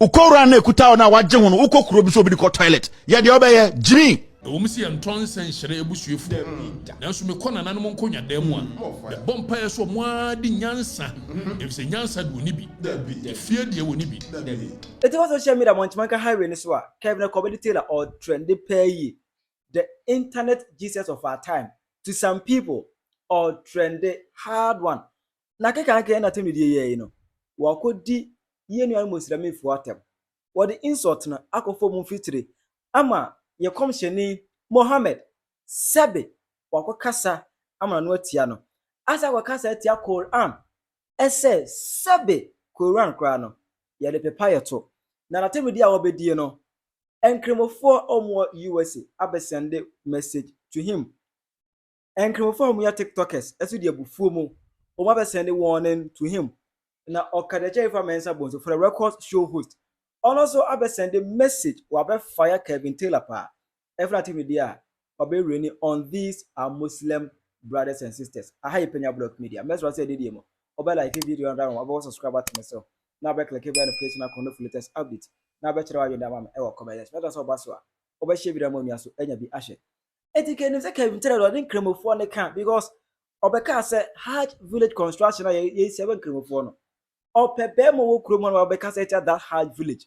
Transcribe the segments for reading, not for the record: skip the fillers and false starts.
ukora na ekuta na wagye ho no ukokuro bi so obi ko toilet ye de obeye jimi omisi entonse nhyere ebusuefu nanso me kona nanom nkonya dam a the bompa so moadi nyansa efise nyansa do ni bi fie de woni bi it was social media monchmanka highway ni so a Kevin comedy tailor or trendy pay the internet Jesus of our time to some people or trendy hard one na keka nke na temi die ye no wakodi ye nu almoslami fu atem what the insult na akofo mu fitiri ama ye komsheni Mohammed Sabe wakokasa ama no atia no asa wakasa atia Quran ese Sabe Quran kra no ye de pepa yeto na natemi dia obedie no enkremofo omo USA abesende message to him enkremofo omo ya TikTokers esu de abufuo mu omo abesende warning to him na Okatakyie Afrifa mensa bonso for a record show host also abesende message wabe fire Kevin Taylor pa everything media wabe reni on these are Muslim brothers and sisters aha Penyah block media mesra say dey mo obe like video and wabe subscribe to myself na be click the notification icon for latest update na be kire wa yenda mama e wo comment better so baso a obe share video mo nua so enya bi ahye etike ni say Kevin Taylor dey kremofo ne kan because obe ka say hard village construction na ye 7 kremofo no opebe mo wo kromo na obe ka say that hard village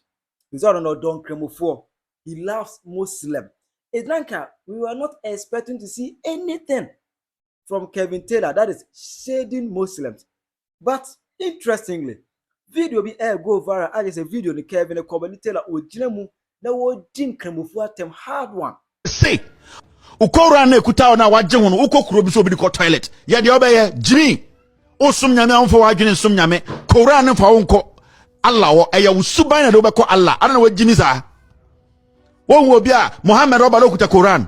is all no don kremofo he loves Muslim. It's like we were not expecting to see anything from Kevin Taylor that is shading Muslims, but interestingly video be air go viral as a video the Kevin Taylor ojinemu na wo din kremofo atem hard one say ukora na ekuta na wagye ho no ukokuro bi so obi ko toilet ye de obeye jimi osum nyame amfo wadwene sum nyame Quran na fa wonko Allah wo eye usuban na de obekọ Allah ana na wajimi za wo obi a Mohammed oba lokuta Quran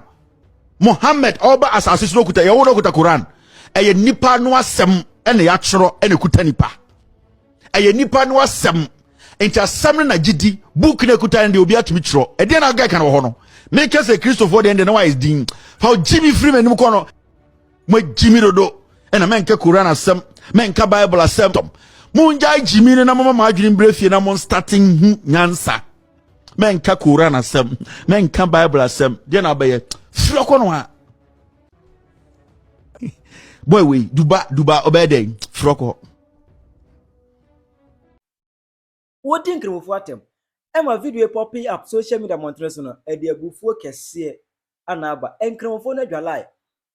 Mohammed oba asase so lokuta ye wo lokuta Quran eye nipa no asem ene ya kyero ene kuta nipa eye nipa no asem enti asem na gidi book na kuta ndi obi atumi kyero e de na ga kan wo ho no me kese Christopher de na wa is din fa Jimmy Freeman nim ko no mo Jimmy dodo ena men ka Quran asem men ka Bible asem munja Jimmy na mama ma adwene brefie na mon starting nyansa men ka Quran asem men ka Bible asem de na ba ye firo ko no ha boy we duba obede firo ko what din kremofo atem ema video popping up social media montres no e de abufuo kese anaba enkremofo na dwalai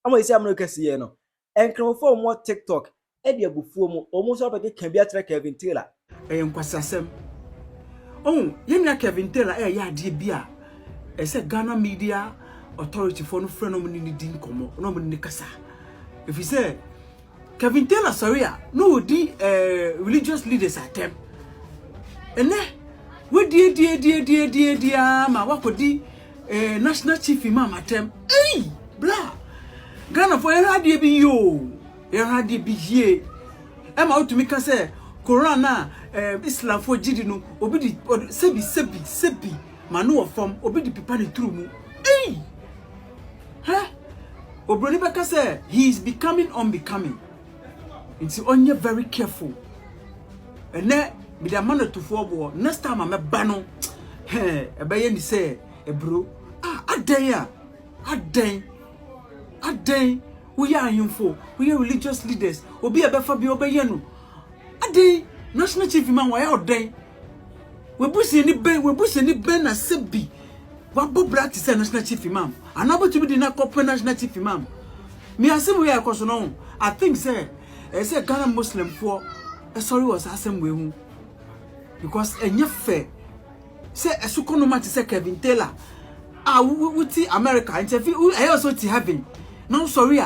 ama isi amno kese no enkremofo mo TikTok e de abufuo mu omo so abeke kan bi atre Kevin Taylor enkwasasem yemia Kevin Taylor ya de bia say Ghana Media Authority for no friend no ni din komo no mo ni kasa if you say Kevin Taylor sorry no di religious leaders atem ene we die ma wakodi national chief imam atem bla Ghana for radio bi yo radio bi ye e ma otumi ka say Quran na Islam for jidi no obi di sebi manu of form obi di pipa ne true mu obroni beka say he is becoming unbecoming. It's only very careful ene bi da man to for bo next time am ba no e ba ye ni say e bro aden we are info we are religious leaders obi e be fa bi obaye no aden national chief man why oden we busi ni ben na sebi wa bobra ti say national chief imam anabo to be the national chief imam me asem we akoso no I think say Ghana Muslim for sorry was asem we hu because enye fair say esukono mati say Kevin Taylor we ti America and I also ti heaven no sorry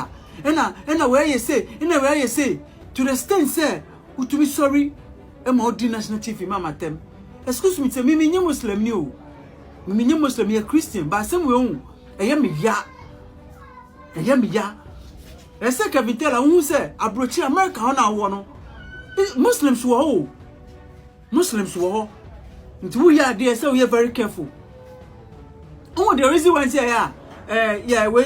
ena where you say to the extent say we to be sorry ema odi national chief imam atem excuse me say me nye Muslim ni o me nye Muslim ye Christian but asem we hu eye me ya say Kevin Taylor hu say abrochi America na wo no Muslims wo nti we are there so we are very careful. Oh, the reason why say we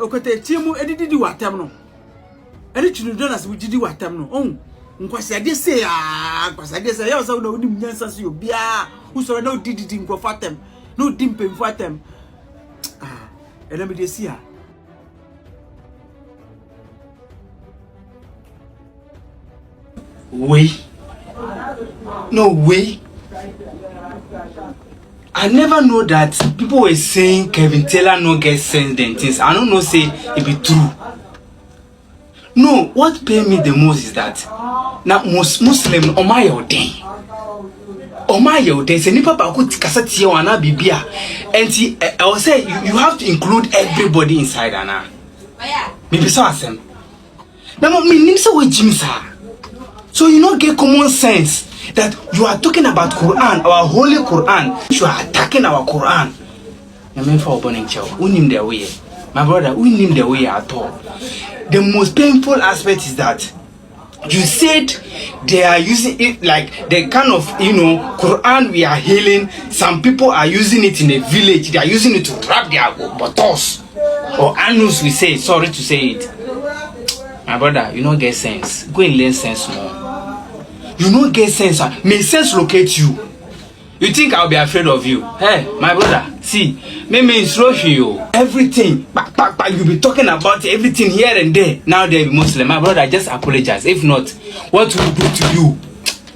Okatakyie mu edidi watam no edi children as we didi watam no nkwasiade say nkwasiade say ya so na onim nyansa so obia usoro na odididi nkwofatem na odim pemfatem ena me de sia no way. I never know that people were saying Kevin Taylor no get sense and things. I don't know say it be true. No, what paid me the most is that now most Muslim Omayo say nipa ba ko kasa tie wana bibia. And I will say you have to include everybody inside ana. Maybe so asem. Now me nim say wagyimi sir. So you don't get common sense that you are talking about Quran, our holy Quran. You are attacking our Quran. I mean for burning child. Who name their way? My brother, who name their way at all? The most painful aspect is that you said they are using it like the kind of Quran we are healing. Some people are using it in a village. They are using it to wrap their buttocks or anus. We say, sorry to say it. My brother, you don't get sense. Go and learn sense more. You don't get sense. May sense locate you. You think I'll be afraid of you? Hey, my brother, see, me instruct you. Everything, you be talking about everything here and there. Now they be Muslim. My brother, just apologize. If not, what will do to you?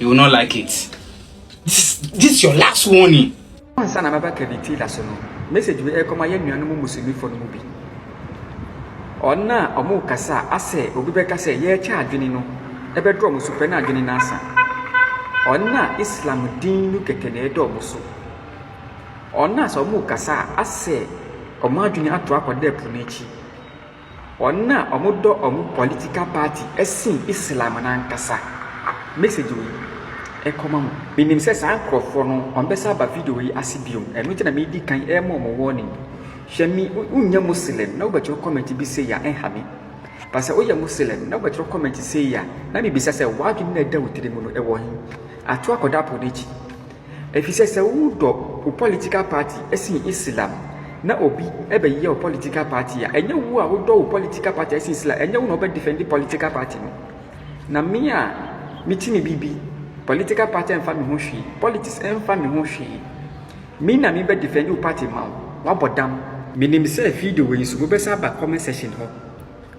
You will not like it. This is your last warning. Message we come Muslim for movie. Ona omu kasa ase obi be kasa ye cha adwene no e be dro musu pe na adwene na asa ona Islam din nu keke na edo musu ona so omu kasa ase omu adwene ato akoda pu na echi ona omu do omu political party esin Islam na nkasa message we e koma mu binim se san krofo no on be sa ba video yi asibiom enu tina me di kan e mo warning Shemi unya Muslim na ubachiro comment bi say ya enhame pasa oya Muslim na ubachiro comment say ya na bi bisa say wadwim na da wotire mu no e wo hin ato akoda podechi efise say udo political party esin Islam na obi ebe ye o political party ya enye wu a udo political party esin Islam enye wu no be defend political party no na me a mitimi bibi political party en fa me ho hwi politics en fa me ho hwi me na me be defend party ma wabodam minim say video we so be say ba comment section ho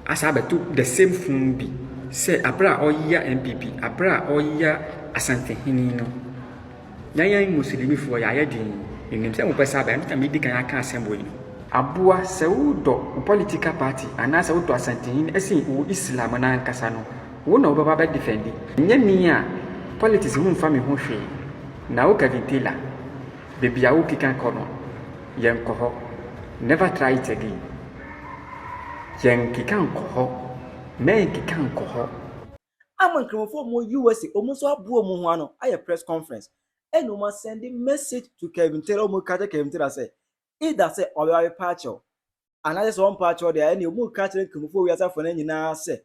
asa ba to the same phone bi say abra oya MPP abra oya asante hini no nyan muslimi fo ya yedin minim say mo be say ba nta me di kan aka assembly no aboa say udo political party ana say udo asante hini esin wo Islam na nkasa no wo na wo ba ba defend nyani a politics hu mfa me ho hwe na wo Kevin Taylor bebia wo kikan kono Yankoho. Never try it again. Yankikankoho. Menkikankoho. I'm on for more USA, almost a boom a press conference. And no man sending message to Kevin Taylor Mukata Kevin Taylor say, either say or a patch. Another one patch or the any more catching before we are for any now say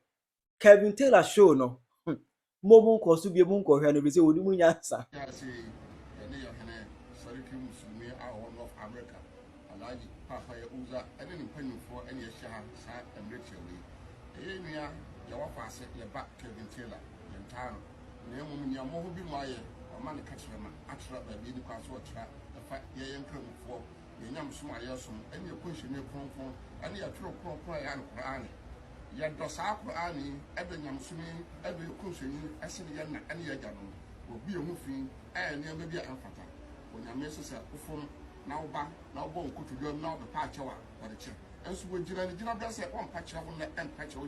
Kevin Taylor show no. Mobu cause to be a monk or Henry with you nyansa. Papa Uza, I didn't pay for any share, sad and ritually. Enya, your pass it, your back Kevin Taylor, and town. Name woman, your more be my money catcher, actually, by being the password trap, the fact ye ain't come for the young smile, and your push in your phone, and your true cry and Quran. Yet does our Quran, every young swimming, every cushion, as in the young and your gabon, will be a moving, and near maybe a fata. When your missus at phone. Now back, now bone could you now the patch over for the chip. And so we did not say one patch of the end patch of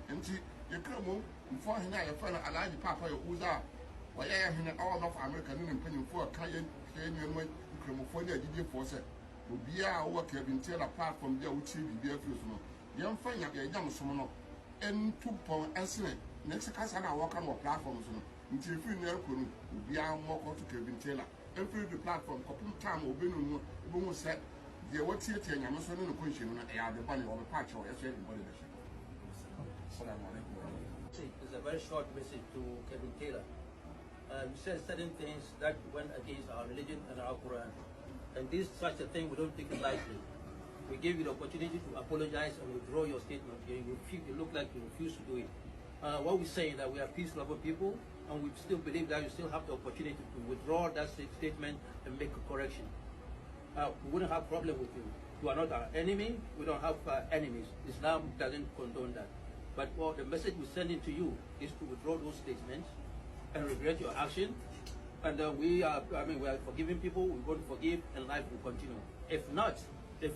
and you come before he now your friend allowed Papa Uza. Why I am in all of American and penny for a client, and when Cremophobia did you force it. Will be our work have been taken apart from their which will be a few. Young friend of your young summoner and 2 pound excellent. Next case I walk on our platforms until you never could be our walk to Kevin Taylor. Every the platform, couple time will be no more set. The what theatre and Amazon in the question, and I have the bunny or the patch or everybody. It's a very short message to Kevin Taylor. You said certain things that went against our religion and our Quran. And this such a thing, we don't take it lightly. We gave you the opportunity to apologize and withdraw your statement. You look like you refuse to do it. what we're saying that we are peace-loving people, and we still believe that you still have the opportunity to withdraw that statement and make a correction. We wouldn't have a problem with you. You are not our enemy. We don't have enemies. Islam doesn't condone that. But the message we're sending to you is to withdraw those statements and regret your action. And we are forgiving people. We're going to forgive, and life will continue. If not, as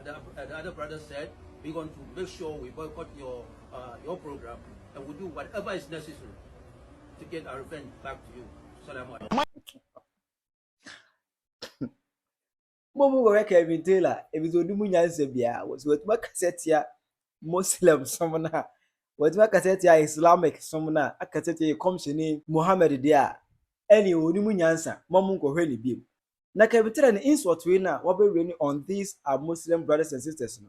the other brother said, we're going to make sure we boycott your program, and we'll do whatever is necessary to get our revenge back to you. Salaam alaikum. Momu go Kevin Taylor, if it's Odimu nyansa bia, was what my cassette Muslim somna, what my cassette Islamic somna, a cassette comes in Mohammed dia, any Odimu nyansa, Momu go really be. Na Kevin Taylor and insult winner, what be raining on these are Muslim brothers and sisters.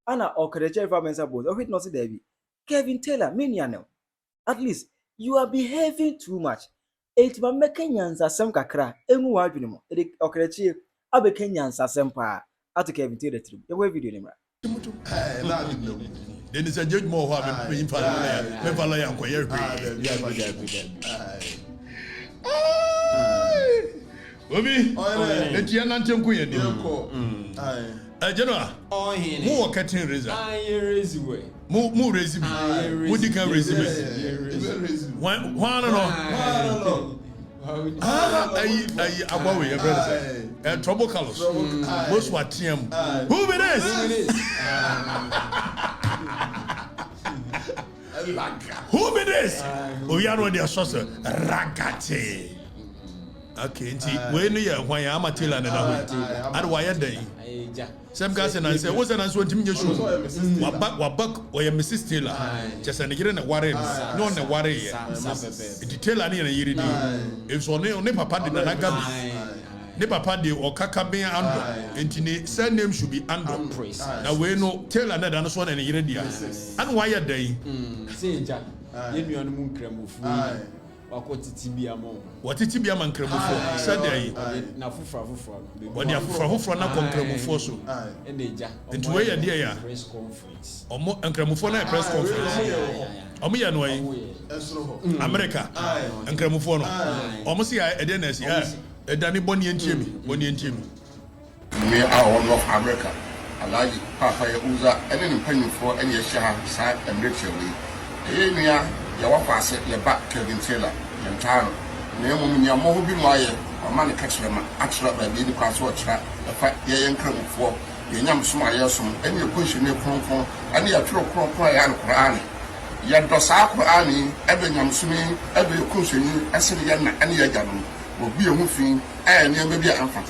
Anna Okatakyie Afrifa mensa both, or it not Debbie. Kevin Taylor, Penyah, at least you are behaving too much. It ma make nyansa sem kakra, emu wa adwene Okatakyie abe nyansa sem pa ato Kevin Taylor trip. Ye video ni mra. Then is a judge more who have been follow ya kwa yerpe. Obi, eti anante nkuye ni. General, mu wakatin reza. Raise way. Mu raise me. Mu di kan raise me. Why no? Abawe your brother. Trouble colors. Most what TM. Who be this? Who be this? Oh, you know their source. Ragate. Okay, nti we no ye hwan ya amatela na da. Ade wa ye dan. Some guys and say, what's an answer to me? Wabak or your Mrs. Taylor. Just an again a warrior, no, a warrior. Detail any a year. If so, no papa did not gabi. Nepa padi or kakabe ando. And surname name should be ando. Now we know tell another one and a year. And why a day? Say, Jack, you on the moon creme. What it be among cremofo? Saturday, now for when you have for not cremofo. And to where a dear press conference or more and cremofona press conference. Omiya no America and cremofono. Almost here a dennis, a Danny Bonnie and Jimmy. We are one of America. I like Papa Uza, and then penny for any shah side and ritually. Yawafa said your back Kevin Taylor, and Tano. Name your more be my man catch them, actually, by the class watch that the fact ye and crumble for the young Somalia, and your push in your phone, and your true cry and Quran. Yet Dosa Quran, every young swimming, every cushion, as any young will be a moving, and you may be an infant.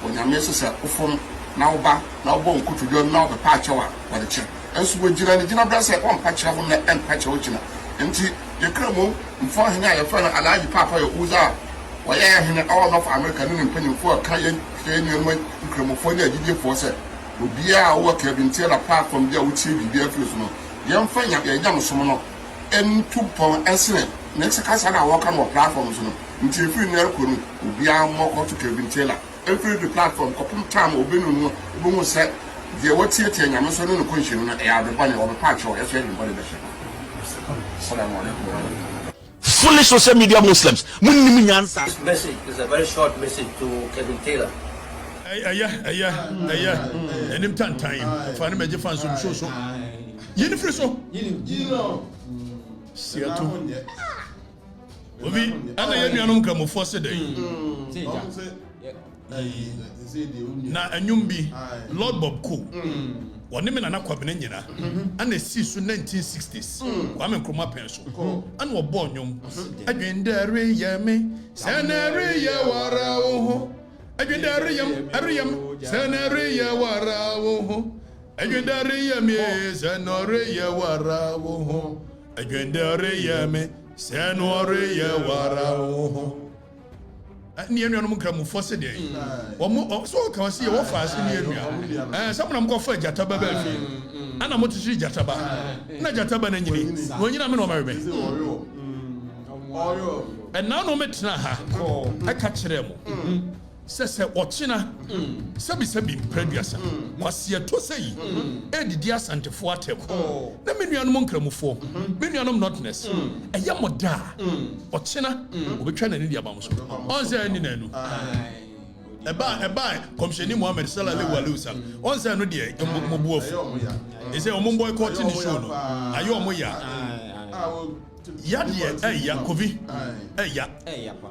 When your missus from now back, now bone could go now the patch over by the chair. And so with General Brass at one patch of the end patch original. And the cremo, before he had a fellow alive Papa Uza, why I had all of American and penny for a Cayenne, when Cremophobia did for said, would be our work having tail apart from their would see the fusion. Young Penyah, a young summoner, and 2 pound accident. Next cast I walk on platforms until free near could be our more to Kevin Taylor. Every platform, couple time or Binu said, the what's here, and I'm so no question, and I have the money of a patch or everybody. Foolish social media Muslims. This message is a very short message to Kevin Taylor. And him time. Find me fans some so. You free so. See you too. Obi, and I am come for today. Na enyumbi Lord Bob Cool. One name and Aquabin and the season 1960s. Kwame Nkrumah penso. And were born young. Again, there, Yame, Sanaria Warao. Again, there, Ariam, Sanaria Warao. Again, there, Yame, Sanaria Warao. Again, there, Yame, Sanaria Warao. Near no come for today. Or so can see your fast near me. Someone go for Jataba. And I'm going to see Jataba. Not Jataba and you. When you know my baby. And now no matter I catch them. se ochina sebi producer kwase to say edidi asantefo atem na menuanom nkramufo menuanom notness eye moda ochina obetwa na ni dia bam so onse ni nanu eba komsheni Mohammed sallallahu alaihi wasallam onse no de mobuofu ese omon boycott ni show no ayo omoya yadie ya kovi ya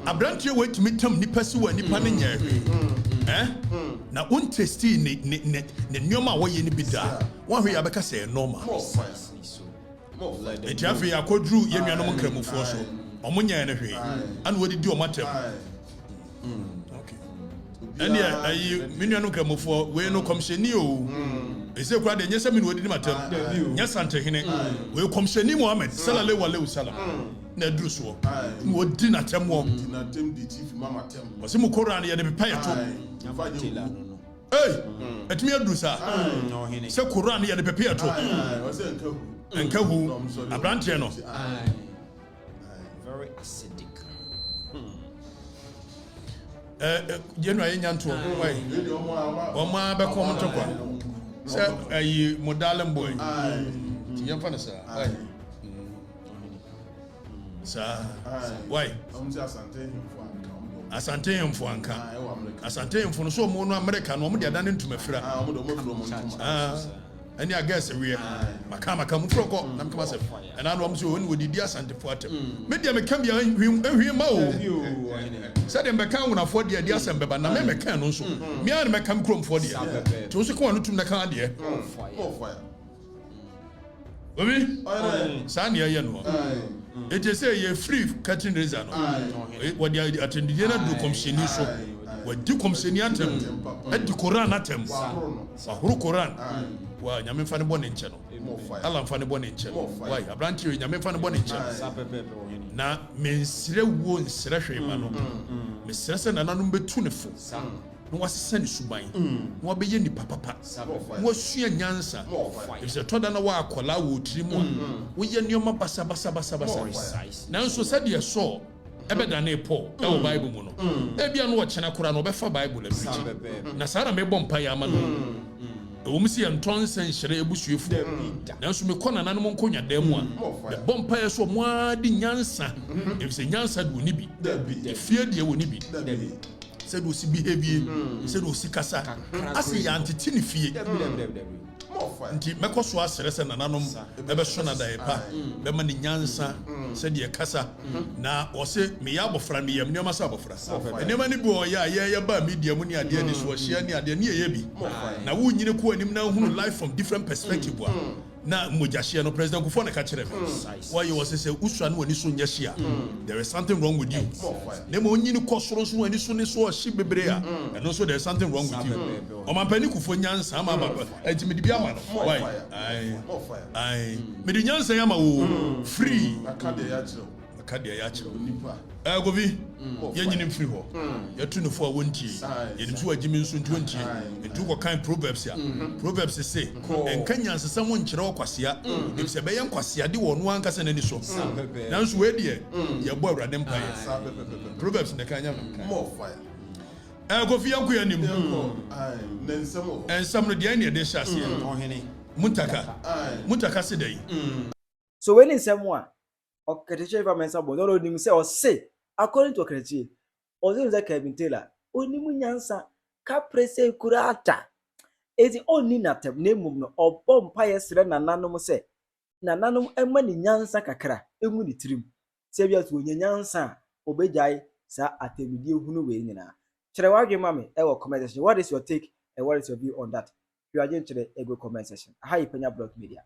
abrantie wetumi tam nipa si wa nipa ne nya na un testi ne nyoma wo ye ni bida wo hwe ya beka say normal etiafi akodru ye nuanom nkramufo so omonya ne hwe an wodi di omatem and ayi minuanom nkramufo we no komsheni o ese kwa de nyesa minu wodi ni matem nyesa ntehene we komsheni Mohammed sallallahu alaihi wasallam na duru so wodi na tem wo na tem di chief mama tem wose mu Quran ye de pepa yeto etimi aduru sa se Quran ye de pepa yeto wose enkahu abrante no very acidic jenu ayi nyanto wai oma be kom to kwa se ayi modalen boy ti yam fa na sa wai sa wai asante hemfo anka no so mo no America no mo de adane ntumafira ani agase we maka mu froko na mka se ana no mo so woni wodidi asante fo atem me de me kan bia hwie ma o se de me kan wona fo de adi asem beba na me kan no so me an me kan krom fo de to so ko no tum na kan de obi sa ne ye no it is say ye free cutting razor no what they attend the na do komsheni so what do komsheni atem e di Quran atem wa huru Quran wa nyame fa ne bone nche no Allah fa ne bone nche why abranti nyame fa ne bone nche na mensire wo nsire hwema no mesire se nananum betu ne fo no wasese ne suban no obeye ni papa no asua nyansa if se toda na wa akola wo tirimu wo ye nioma basa na nso se de so ebeda na epo e wo Bible mu no e bia no wo chena kora no obefa Bible afichi na sara me bompa ya ma no o msi ya ntonse nhyere ebusuefu na nso me kona nanom nkonya demu a de bompa ya so mo adi nyansa if se nyansa do ni bi fie de wo ni bi said we see behavior said we see kasa asi ya antiti ni fie nti mekoso asere se nananom ebe so na da epa be ma ni nyansa said ye kasa na o se me ya bofra me yam nyoma sa bofra enema ni bo ya ba media mu ni ade ni so hia ni ade ni ye bi na wo nyine ko anim na hunu life from different perspective wa na mojahye no president Kufo na ka kire me why you was say usua no ani so nya hia there is something wrong with you na mo nyini kosoro so ani so ne so hye bebre a and also there is something wrong with you o man pani Kufo nyansa ma baba enti me di bia ma no why ai me di nyansa ya ma wo free akade ya chiro nipa govi ye nyini free ho ye tu no fo wontie ye nim so wagyimi nso ntontie entu ko kan proverbs ya proverbs say enka nyansesa mo nkyere okwasea nim se be ye nkwasea de wo no ankasa nani so nanso we de ye bo awrade mpa ye proverbs ne kan nya more fire govi yanku ya nim ensam no de ne de hyase mutaka se dai so when in someone Okatakyie Afrifa mensa bo no nim say o say according to Okatakyie o say Kevin Taylor onimu nyansa ka prese kurata ezi oni na tab na emum no obom pa yesre nananom say nananom ema ni nyansa kakra emu ni tirim say bia so nyansa obejai sa atemidie hunu we nyina kire wadwe mame e wo comment section. What is your take and what is your view on that? You are going to the comment section. Hi Penyah Blog Media.